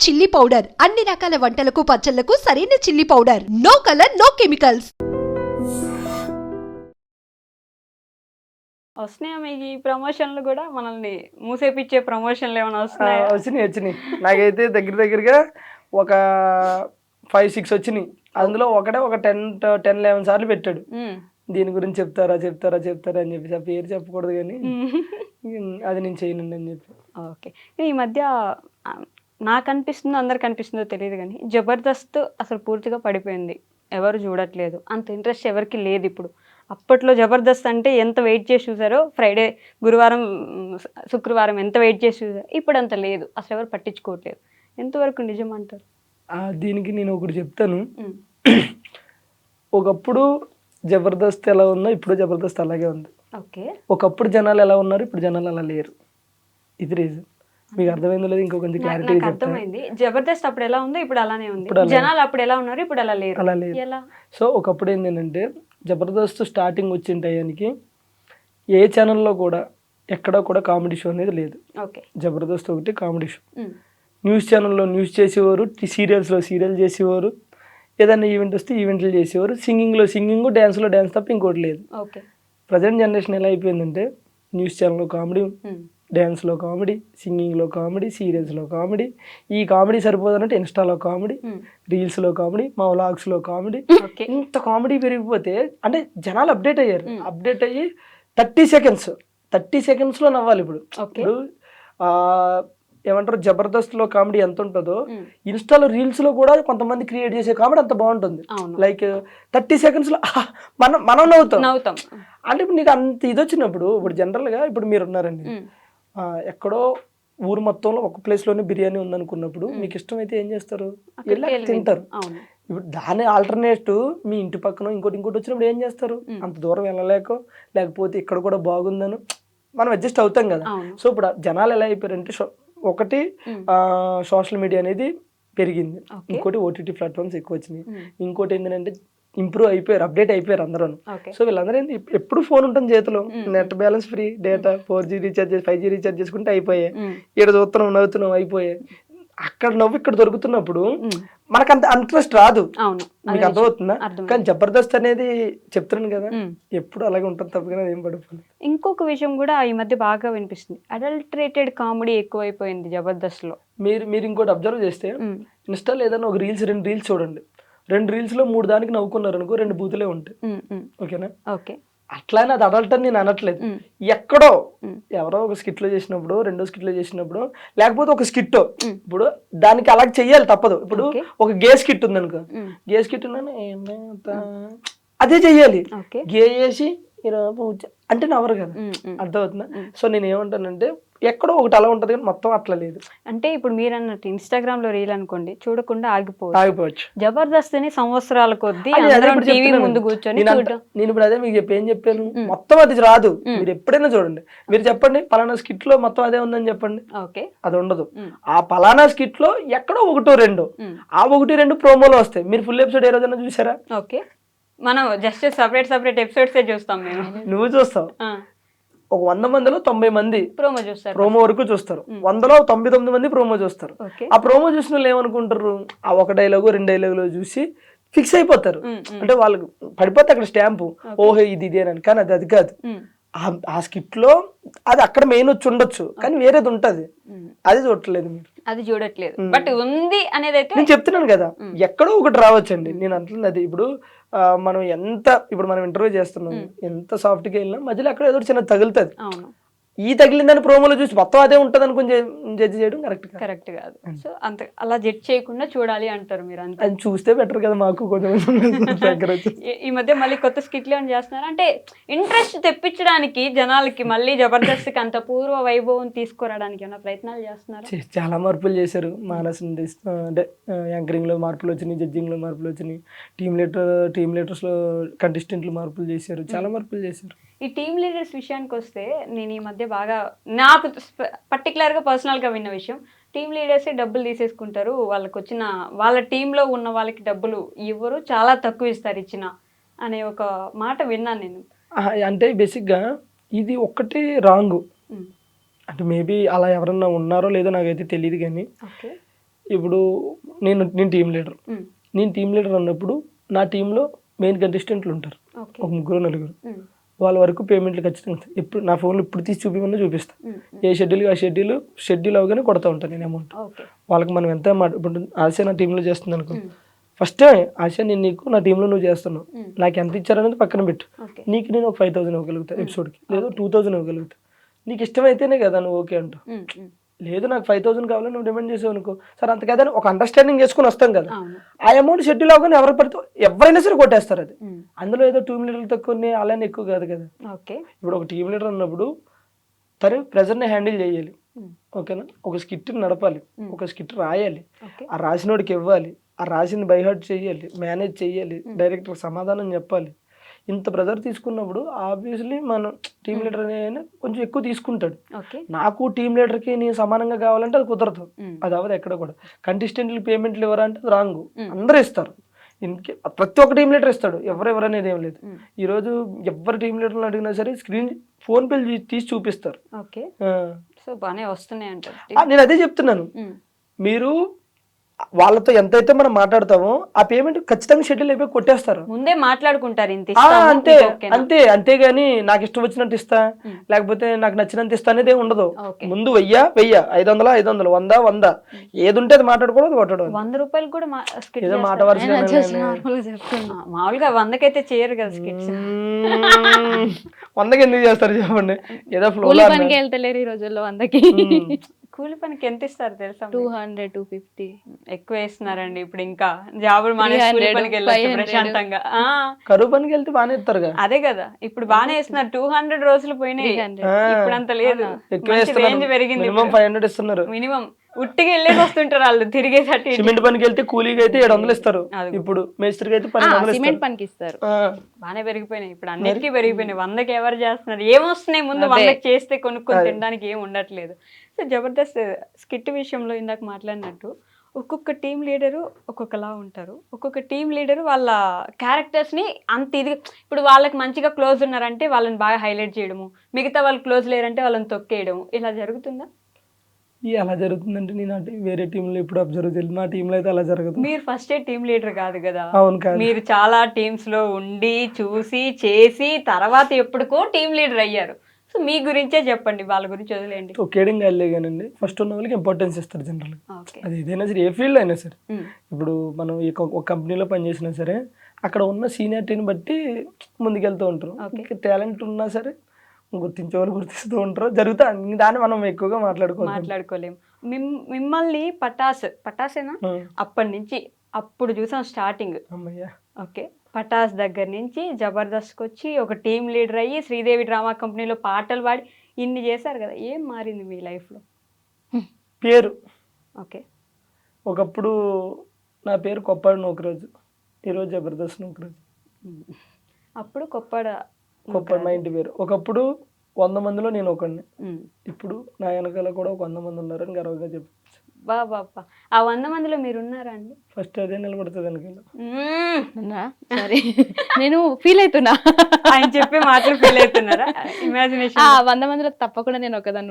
Chilli powder అన్ని రకాల వంటలకు పచ్చళ్లకు సరైన chilli powder. No colour no chemicals. వస్తున్నాయా మీకు ఈ ప్రమోషన్లు కూడా మనల్ని మూసేపిచ్చే ప్రమోషన్లు ఏమైనా వస్తున్నాయా? వచ్చినాయి నాకైతే దగ్గరగా ఒక 5-6 వచ్చినాయి. అందులో ఒక 10-11 సార్లు పెట్టాడు. దీని గురించి చెప్తారా అని చెప్పి ఆ పేరు చెప్పకూడదు కానీ అది నేను చేయనండి అని చెప్పి. ఓకే, ఈ మధ్య నాకు అనిపిస్తుందో అందరికి అనిపిస్తుందో తెలియదు కానీ జబర్దస్త్ అసలు పూర్తిగా పడిపోయింది. ఎవరు చూడట్లేదు, అంత ఇంట్రెస్ట్ ఎవరికి లేదు ఇప్పుడు. అప్పట్లో జబర్దస్త్ అంటే ఎంత వెయిట్ చేసి చూసారో, ఫ్రైడే, గురువారం, శుక్రవారం ఎంత వెయిట్ చేసి చూసారో, ఇప్పుడు అంత లేదు, అసలు ఎవరు పట్టించుకోవట్లేదు. ఎంతవరకు నిజం అంటారు? దీనికి నేను ఒకటి చెప్తాను. ఒకప్పుడు జబర్దస్త్ ఎలా ఉందో ఇప్పుడు జబర్దస్త్ అలాగే ఉంది. ఓకే, ఒకప్పుడు జనాలు ఎలా ఉన్నారు, ఇప్పుడు జనాలు అలా లేరు. ఇది రీజన్. మీకు అర్థమైందో లేదు ఇంకో కొంచెం క్లారిటీ అర్థమైంది. జబర్దస్త్ అప్పుడు ఎలా ఉందో ఇప్పుడు అలానే ఉంది. జనాలు అప్పుడు ఎలా ఉన్నారు ఇప్పుడు అలా లేరు. సో ఒకప్పుడు ఏంటంటే జబర్దస్త్ స్టార్టింగ్ వచ్చిన టయానికి ఏ ఛానల్లో కూడా ఎక్కడా కూడా కామెడీ షో అనేది లేదు. జబర్దస్త్ ఒకటి కామెడీ షో. న్యూస్ ఛానల్లో న్యూస్ చేసేవారు, సీరియల్స్లో సీరియల్ చేసేవారు, ఏదైనా ఈవెంట్ వస్తే ఈవెంట్లు చేసేవారు, సింగింగ్లో సింగింగ్, డ్యాన్స్లో డ్యాన్స్ తప్ప ఇంకోటి లేదు. ప్రజెంట్ జనరేషన్ ఎలా అయిపోయిందంటే న్యూస్ ఛానల్లో కామెడీ, డ్యాన్స్లో కామెడీ, సింగింగ్లో కామెడీ, సీరియల్స్లో కామెడీ. ఈ కామెడీ సరిపోదన్నట్టు ఇన్స్టాలో కామెడీ, రీల్స్లో కామెడీ, మా వ్లాగ్స్లో కామెడీ. ఇంత కామెడీ పెరిగిపోతే అంటే జనాలు అప్డేట్ అయ్యారు. అప్డేట్ అయ్యి 30 సెకండ్స్లో నవ్వాలి. ఇప్పుడు ఏమంటారు, జబర్దస్త్లో కామెడీ ఎంత ఉంటుందో ఇన్స్టాలో రీల్స్లో కూడా కొంతమంది క్రియేట్ చేసే కామెడీ అంత బాగుంటుంది. లైక్ 30 సెకండ్స్లో మనం నవ్వుతాం. అంటే ఇప్పుడు నీకు అంత ఇది వచ్చినప్పుడు, ఇప్పుడు జనరల్గా ఇప్పుడు మీరు ఉన్నారండి, ఎక్కడో ఊరు మొత్తంలో ఒక ప్లేస్లోనే బిర్యానీ ఉందనుకున్నప్పుడు మీకు ఇష్టమైతే ఏం చేస్తారు, వెళ్ళి తింటారు. ఇప్పుడు దాని ఆల్టర్నేటివ్ మీ ఇంటి పక్కన ఇంకోటి వచ్చినప్పుడు ఏం చేస్తారు, అంత దూరం వెళ్ళలేకో లేకపోతే ఇక్కడ కూడా బాగుందను మనం అడ్జస్ట్ అవుతాం కదా. సో ఇప్పుడు జనాలు ఎలా అయిపోయారంటే, ఒకటి సోషల్ మీడియా అనేది పెరిగింది, ఇంకోటి ఓటీటీ ప్లాట్ఫామ్స్ ఎక్కువ వచ్చినాయి, ఇంకోటి ఏంటంటే ఇంప్రూవ్ అయిపోయారు, అప్డేట్ అయిపోయారు అందరూ. సో వీళ్ళందరూ ఏంటి ఎప్పుడు ఫోన్ ఉంటుంది చేతిలో, net balance free, data 4G recharge 5G recharge చేసుకుంటే అయిపోయాయి. ఇక్కడ చూస్తున్నాం, నవ్వుతున్నాం, అయిపోయాయి. అక్కడ నవ్వు ఇక్కడ దొరుకుతున్నప్పుడు మనకు అంత ఇంట్రెస్ట్ రాదు. మీకు అర్థమవుతుందా? కానీ జబర్దస్త్ అనేది చెప్తున్నాను కదా, ఎప్పుడు అలాగే ఉంటుంది తప్ప ఏం పడిపోయింది. ఇంకొక విషయం కూడా ఈ మధ్య బాగా వినిపిస్తుంది, అడల్టరేటెడ్ కామెడీ ఎక్కువైపోయింది జబర్దస్త్ లో. మీరు ఇంకోటి అబ్జర్వ్ చేస్తే ఇన్స్టాల్ ఏదైనా ఒక రీల్స్ 2 రీల్స్ చూడండి, 2 రీల్స్లో 3 దానికి నవ్వుకున్నారు అనుకో, 2 బూతులే ఉంటాయి. ఓకేనా? అట్లానే అది అడల్ట్ అని నేను అనట్లేదు. ఎక్కడో ఎవరో ఒక స్కిట్లో చేసినప్పుడు, 2వ స్కిట్లో చేసినప్పుడు, లేకపోతే ఒక స్కిట్ ఇప్పుడు దానికి అలా చెయ్యాలి తప్పదు. ఇప్పుడు ఒక గే స్కిట్ ఉంది అనుకో, గే స్కిట్ అదే చెయ్యాలి. గే చేసి అంటే నవ్వరు కదా, అర్థమవుతుందా? సో నేను ఏమంటానంటే ఎక్కడో ఒకటి అలా ఉంటది కానీ మొత్తం అట్లా లేదు. అంటే ఇప్పుడు మీరు అన్నట్టు ఇన్స్టాగ్రామ్ లో రీల్ అనుకోండి, చూడకుండా ఆగిపోవచ్చు. జబర్దస్త్ ని సంవత్సరాల కొద్దీ టీవీ ముందు కూర్చొని నేను ఇప్పుడు అదే మీకు ఏం చెప్పాను, మొత్తం అది రాదు. మీరు ఎప్పుడైనా చూడండి, మీరు చెప్పండి పలానా స్కిట్ లో మొత్తం అదే ఉందని చెప్పండి, అది ఉండదు. ఆ పలానా స్కిట్ లో ఎక్కడో 1-2 ఆ 1-2 ప్రోమోలో వస్తాయి. మీరు ఫుల్ ఎపిసోడ్ ఏ రోజైనా చూసారా? మనం జస్ట్ సపరేట్ ఎపిసోడ్స్ చూస్తాం. నువ్వు చూస్తావు, ఒక 100 మందిలో 90 మంది ప్రోమో వరకు చూస్తారు, 100లో 99 మంది ప్రోమో చూస్తారు. ఆ ప్రోమో చూసిన వాళ్ళు ఏమనుకుంటారు, ఆ 1 డైలాగు 2 డైలాగులు చూసి ఫిక్స్ అయిపోతారు. అంటే వాళ్ళకి పడిపోతే అక్కడ స్టాంపు, ఓహో ఇది ఇదేనని. కానీ అది కాదు. ఆ స్కిట్ లో అది అక్కడ మెయిన్ వచ్చి ఉండొచ్చు, కానీ వేరేది ఉంటది, అది చూడట్లేదు మీరు, అది చూడట్లేదు. బట్ ఉంది అనేది అయితే నేను చెప్తున్నాను కదా, ఎక్కడో ఒకటి రావచ్చండి. నేను అంటున్నది అది. ఇప్పుడు మనం ఇప్పుడు మనం ఇంటర్వ్యూ చేస్తున్నాం, ఎంత సాఫ్ట్ గా వెళ్ళినా మధ్యలో ఎక్కడ ఏదో చిన్న తగులుతుంది. ఈ తగిలిందని ప్రోమోలో చూసి మొత్తం అదే ఉంటది అనుకుని జడ్జ్ చేయడం కరెక్ట్ కాదు. సో అంత అలా జడ్జ్ చేయకుండా చూడాలి అంటారు మీరు. అంతే, అది చూస్తే బెటర్ కదా మాకు కొంచెం. ఈ మధ్య మళ్ళీ కొత్త స్కిట్లు ఏమైనా చేస్తున్నారు అంటే ఇంట్రెస్ట్ తెప్పించడానికి జనాలకి, మళ్ళీ జబర్దస్త్కి అంత పూర్వ వైభవం తీసుకురావడానికి ఏమైనా ప్రయత్నాలు చేస్తున్నారు? చాలా మార్పులు చేశారు. మానస్ అంటే యాంకరింగ్ లో మార్పులు వచ్చినాయి, జడ్జింగ్ లో మార్పులు వచ్చినాయి, టీమ్ లీడర్స్ లో కంటెస్టెంట్లు మార్పులు చేశారు, చాలా మార్పులు చేశారు. ఈ టీమ్ లీడర్స్ విషయానికి వస్తే నేను ఈ మధ్య బాగా నాకు పర్టికులర్గా పర్సనల్గా విన్న విషయం, టీమ్ లీడర్సే డబ్బులు తీసేసుకుంటారు, వాళ్ళకి వచ్చిన వాళ్ళ టీంలో ఉన్న వాళ్ళకి డబ్బులు ఇవ్వరు, చాలా తక్కువ ఇస్తారు ఇచ్చిన అనే ఒక మాట విన్నాను నేను. అంటే బేసిక్గా ఇది ఒక్కటి రాంగ్. అంటే మేబీ అలా ఎవరన్నా ఉన్నారో లేదో నాకైతే తెలియదు, కానీ ఇప్పుడు నేను టీం లీడర్. నేను టీం లీడర్ అన్నప్పుడు నా టీంలో మెయిన్ కంటెస్టెంట్లు ఉంటారు, ఓకే ఒక 3-4. వాళ్ళ వరకు పేమెంట్లు ఖచ్చితంగా ఎప్పుడు నా ఫోన్లో ఇప్పుడు తీసి చూపించమన్నా చూపిస్తాను. ఏ షెడ్యూల్కి ఆ షెడ్యూల్ అవగానే కొడతా ఉంటాను నేను అమౌంట్. ఓకే వాళ్ళకి మనం ఎంత ఇప్పుడు ఆశ నా టీంలో చేస్తుంది అనుకో, ఫస్ట్ ఆశ నేను నీకు నా టీంలో నువ్వు చేస్తున్నావు, నాకు ఎంత ఇచ్చారనేది పక్కన పెట్టు. ఓకే నీకు నేను ఒక 5,000 ఇవ్వగలుగుతాను ఎపిసోడ్కి, లేదా 2,000 ఇవ్వగలుగుతా. నీకు ఇష్టమైతేనే కదా నువ్వు ఓకే అంటావు. లేదు నాకు 5,000 కావాలని నువ్వు డిమాండ్ చేసావు అనుకో, సరే అంత కదా ఒక అండర్స్టాండింగ్ చేసుకుని వస్తాం కదా. ఆ అమౌంట్ షెడ్యూల్ అవగానే ఎవరు పడితే ఎవరైనా సరే కొట్టేస్తారు అది. అందులో ఏదో టీం లీడర్లు తక్కువ అలానే ఎక్కువ కాదు కదా. ఓకే ఇప్పుడు ఒక టీం లీడర్ అన్నప్పుడు తను ప్రెజర్ని హ్యాండిల్ చేయాలి, ఓకేనా. ఒక స్కిట్ నడపాలి, ఒక స్కిట్ రాయాలి, ఆ రాసినోడికి ఇవ్వాలి, ఆ రాసింది బైహార్ట్ చేయాలి, మేనేజ్ చేయాలి, డైరెక్టర్ సమాధానం చెప్పాలి. ఇంత ప్రెజర్ తీసుకున్నప్పుడు ఆబ్వియస్లీ మనం టీం లీడర్ అనే కొంచెం ఎక్కువ తీసుకుంటాడు. నాకు టీం లీడర్కి నేను సమానంగా కావాలంటే అది కుదరదు, అది అవ్వదు ఎక్కడ కూడా. కంటెస్టెంట్లు పేమెంట్లు ఇవ్వరంటే అది రాంగ్, అందరూ ఇస్తారు. ప్రతి ఒక్క టీం లీడర్ ఇస్తాడు, ఎవరు అనేది ఏం లేదు. ఈరోజు ఎవరు టీం లీడర్ని అడిగినా సరే ఫోన్ పే తీసి చూపిస్తారు. సో బాగానే వస్తున్నాయి అంటారు. నేను అదే చెప్తున్నాను, మీరు వాళ్ళతో ఎంతైతే మనం మాట్లాడతామో ఆ పేమెంట్ ఖచ్చితంగా షెడ్యూల్ అయిపోయి కొట్టేస్తారు, ముందే మాట్లాడుకుంటారు. అంతేగాని నాకు ఇష్టం వచ్చినట్టు ఇస్తా, లేకపోతే నాకు నచ్చినంత ఇస్తా అనేది ఉండదు. ముందు 1000, 500, 500, 100, 100 ఏది ఉంటే అది మాట్లాడుకోవడం, అది కొట్టడం. 100 రూపాయలు కూడా ఏదో మాట వరుస మామూలుగా 100కైతే చేయరు కదా స్కిట్స్. 100కి ఎందుకు చేస్తారు చెప్పండి, ఏదో ఫ్లో పనికి వెళ్తలేరు ఈ రోజుల్లో 100కి. కూలి పనికి ఎంత ఇస్తారు తెలుసా? 200, 250 ఎక్కువ వేస్తున్నారండి ఇప్పుడు. ఇంకా జాబులు ప్రశాంతంగా కరువు పనికి వెళ్తే బాగానే ఇస్తారు. అదే కదా ఇప్పుడు బాగానే వేస్తున్నారు. 200 రోజులు పోయినాయి, ఇప్పుడు అంత లేదు, రేంజ్ పెరిగింది. 500 ఇస్తున్నారు మినిమం. ఉట్టిగా వెళ్ళేసి వస్తుంటారు వాళ్ళు తిరిగేసరికి. సిమెంట్ పనికి వెళ్తే కూలీకి అయితే 700 ఇస్తారు, ఇప్పుడు మేస్త్రికి అయితే 1200 సిమెంట్ పనికి ఇస్తారు. బాగానే పెరిగిపోయినాయి ఇప్పుడు, అన్నిటికీ పెరిగిపోయినాయి. 100కి ఎవరు చేస్తున్నారు? ఏమొస్తున్నాయి ముందు 100కి చేస్తే కొనుక్కొని తినడానికి ఏం ఉండట్లేదు. సో జబర్దస్త్ స్కిట్ విషయంలో ఇందాక మాట్లాడినట్టు ఒక్కొక్క టీం లీడరు ఒక్కొక్కలా ఉంటారు. ఒక్కొక్క టీం లీడరు వాళ్ళ క్యారెక్టర్స్ని అంత ఇది, ఇప్పుడు వాళ్ళకి మంచిగా క్లోజ్ ఉన్నారంటే వాళ్ళని బాగా హైలైట్ చేయడము, మిగతా వాళ్ళు క్లోజ్ లేరంటే వాళ్ళని తొక్కేయడం, ఇలా జరుగుతుందా? అలా జరుగుతుందంటే నేను వేరే టీంలో ఇప్పుడు అబ్జర్వ్ చేయలేదు, నా టీంలో అయితే అలా జరగదు. మీరు ఫస్ట్ టీం లీడర్ కాదు కదా. అవును కాదు, మీరు చాలా టీమ్స్ లో ఉండి చూసి చేసి తర్వాత ఎప్పటికో టీం లీడర్ అయ్యారు. సో మీ గురించే చెప్పండి, వాళ్ళ గురించి వదిలేండి. ఒకేడింగ్ వెళ్ళేగానండి, ఫస్ట్ ఉన్న వాళ్ళకి ఇంపార్టెన్స్ ఇస్తారు జనరల్గా. అది ఏదైనా సరే, ఏ ఫీల్డ్ అయినా సరే. ఇప్పుడు మనం ఒక కంపెనీలో పనిచేసినా సరే అక్కడ ఉన్న సీనియారిటీని బట్టి ముందుకెళ్తూ ఉంటారు. టాలెంట్ ఉన్నా సరే గుర్తించే వాళ్ళు గుర్తిస్తూ ఉంటారు, జరుగుతా. దాన్ని మనం ఎక్కువగా మాట్లాడుకోలేము. మిమ్మల్ని పటాసేనా అప్పటి నుంచి అప్పుడు చూసాం స్టార్టింగ్. ఓకే, పటాస్ దగ్గర నుంచి జబర్దస్త్కి వచ్చి ఒక టీం లీడర్ అయ్యి శ్రీదేవి డ్రామా కంపెనీలో పాటలు పాడి ఇన్ని చేశారు కదా. ఏం మారింది మీ లైఫ్లో? పేరు. ఓకే, ఒకప్పుడు నా పేరు కొప్పాడు నోకరాజు, ఈరోజు జబర్దస్త్ నోకరాజు. అప్పుడు కొప్పాడు మా ఇంటి పేరు. ఒకప్పుడు 100 మందిలో నేను ఒకడిని, ఇప్పుడు నా వెనకాల కూడా ఒక 100 మంది ఉన్నారని గర్వంగా చెప్పచ్చు. బాబా, ఆ 100 మందిలో మీరు ఉన్నారా అండి? ఫస్ట్ అదే నిలబడుతుంది వెనకాల. సరే, నేను ఫీల్ అవుతున్నా, ఆయన చెప్పే మాటలు ఫీల్ అవుతున్నారా? ఇమాజినేషన్ 100 మందిలో తప్పకుండా నేను ఒకదాన్ని